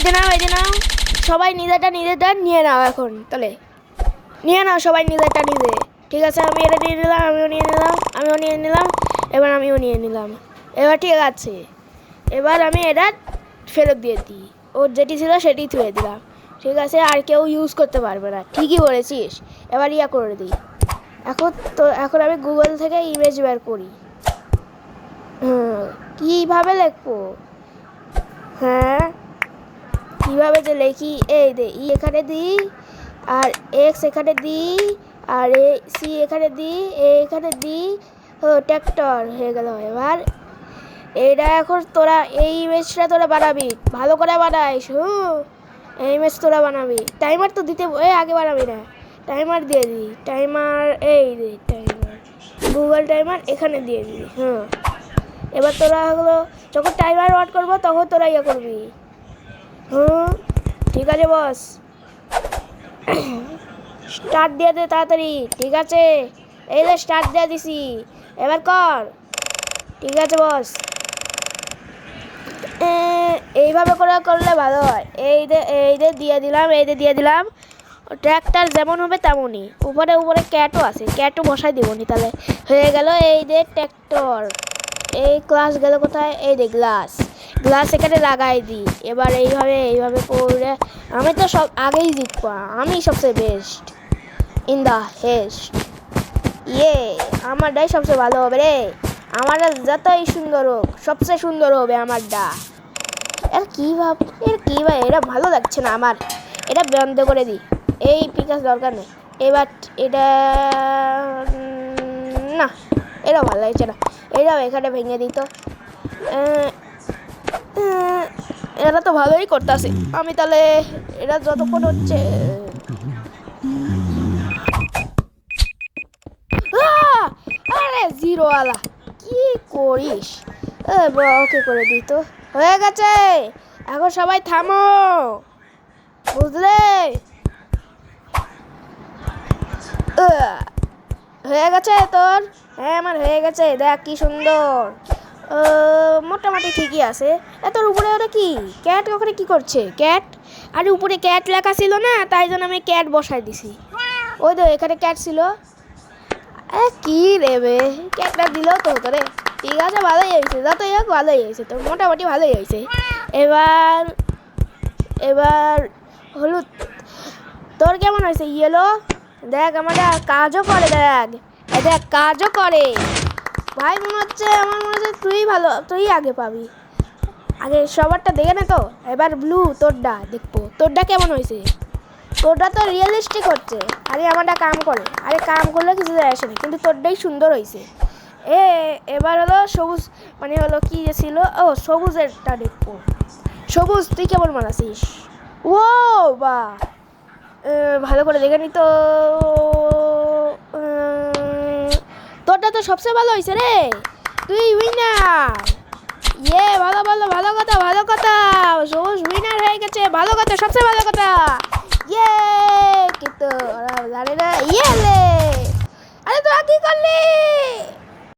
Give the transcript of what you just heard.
যে নাও সবাই নিজেরটা নিয়ে নাও। এখন তাহলে নিয়ে নাও সবাই নিজেরটা নিজে। ঠিক আছে, আমি এটা নিয়ে নিলাম, আমিও নিয়ে নিলাম, এবার আমিও নিয়ে নিলাম। এবার ঠিক আছে, এবার আমি এটা ফেরত দিয়ে দিই। ওর যেটি ছিল সেটি থুয়ে দিলাম। ঠিক আছে, আর কেউ ইউজ করতে পারবে না। ঠিকই বলেছিস। এবার ইয়া করে দিই। এখন আমি গুগল থেকে ইমেজ বের করি। কীভাবে লিখবো? হ্যাঁ, কীভাবে যে লেখি? এই দে ই এখানে দিই, আর এক্স এখানে দিই, আর এ সি এখানে দিই, এ এখানে দিই। ও ট্র্যাক্টর হয়ে গেল। এবার এইটা এখন তোরা এই ইমেজটা তোরা বানাবি, ভালো করে বানাইস। এই ইমেজ তোরা বানাবি। টাইমার তো দিতে আগে বানাবি না, টাইমার দিয়ে দিই। টাইমার এই দে, টাইমার গুগল টাইমার এখানে দিয়ে দিই। এবার তোরা হলো যখন টাইমার ওয়াট করবো তখন তোরা ইয়ে করবি। ঠিক আছে বস, স্টার্ট দিয়ে দে তাড়াতাড়ি। ঠিক আছে, এই যে স্টার্ট দিয়ে দিছি, এবার কর। ঠিক আছে বস, এইভাবে করে করলে ভালো হয়। এই যে দিয়ে দিলাম। ট্র্যাক্টর যেমন হবে তেমনই। উপরে ক্যাটও আছে, ক্যাটও বসাই দিবনি। তাহলে হয়ে গেল এই যে ট্র্যাক্টর। এই গ্লাস গেল কোথায়? এই যে গ্লাস এখানে লাগাই দিই। এবার এইভাবে করে আমি তো সব আগেই জিতবো। আমি সবচেয়ে বেস্ট ইন দ্য হেস্ট। আমারটাই সবচেয়ে ভালো হবে রে। আমারটা যতই সুন্দর হোক, সবচেয়ে সুন্দর হবে আমারটা। এর কি ভাব এটা ভালো লাগছে না আমার। এটা বন্ধ করে দিই। এই পিকাস দরকার নেই। এবার এটা না, এটা ভালো লাগছে না। এটাও এখানে ভেঙে দিত। এরা তো ভালোই করতেছে। আমি তাহলে এরা যতক্ষণ হচ্ছে আরে জিরোওয়ালা কি করিস? ওকে করে দিত। হয়ে গেছে, এখন সবাই থামো, বুঝলে? হয়ে গেছে তোর? হ্যাঁ, আমার হয়ে গেছে। দেখ কি সুন্দর। মোটামুটি ঠিকই আছে। তোর উপরে ওটা কি ক্যাট? ওখানে কি করছে ক্যাট? আরে উপরে ক্যাট লেখা ছিল না, তাই জন্য আমি ক্যাট বসাই দিছি। ওই তো এখানে ক্যাট ছিল। কি রেবে, ক্যাটটা দিলেও তো হতো রে। ঠিক আছে, ভালোই হয়েছে। যতই হোক ভালোই হয়েছে, তো মোটামুটি ভালোই হয়েছে। এবার হলুদ। তোর কেমন হয়েছে? ইয়েলো। দেখ আমার কাজও করে। দেখ কাজও করে। ভাই আমার মনে হচ্ছে তুই আগে পাবি। আগে সবারটা দেখে না তো। এবার ব্লু, তোরটা দেখবো। তোরটা কেমন হয়েছে? তোরটা তো রিয়েলিস্টিক হচ্ছে। আরে আমারটা কাম করে। আরে কাম করলে কিছু যায় আসে না, কিন্তু তোরটাই সুন্দর হয়েছে। এবার হলো সবুজ, মানে হলো কি যে ছিল, সবুজেরটা দেখবো। সবুজ তুই কেমন বানাছিস? ও বা, ভালো করে দেখে নি তো। তোরটা তো সবচেয়ে ভালো হয়েছে রে। তুই উইনার। ভালো কথা। সবুজ উইনার হয়ে গেছে। ভালো কথা, সবচেয়ে ভালো কথা। কিন্তু ওরা জানে না। আরে তোরা কি করলি?